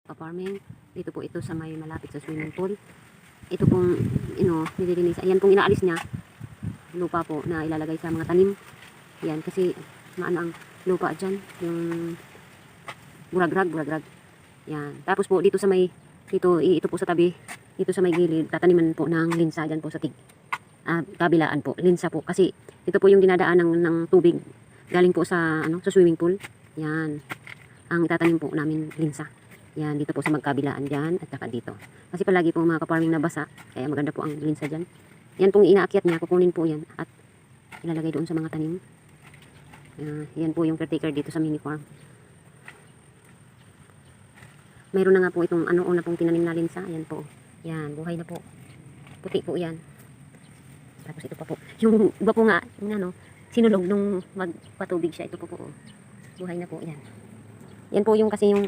pa-farming. Dito po ito sa may malapit sa swimming pool. Ito pong nililinis. Ayan pong inaalis niya. Lupa po na ilalagay sa mga tanim. Yan kasi maano ang lupa dyan. Yung buragrag. Yan. Tapos po dito sa may ito po sa tabi. Dito sa may gilid tataniman po ng linsa dyan po sa kabilaan po. Linsa po kasi ito po yung dinadaan ng tubig galing po sa sa swimming pool. Yan. Ang itatanim po namin linsa. Yan, dito po sa magkabilaan dyan at saka dito. Kasi palagi po mga ka-farming na basa, kaya maganda po ang linsa dyan. Yan pong inaakyat niya, kukunin po yan at ilalagay doon sa mga tanim. Yan po yung caretaker dito sa mini farm. Mayroon na nga po itong una pong tinanim na linsa. Yan po. Yan, buhay na po. Puti po yan. Tapos ito pa po. Yung iba po nga, sinulog nung magpatubig siya. Ito po po. Buhay na po yan. Yan po yung kasi yung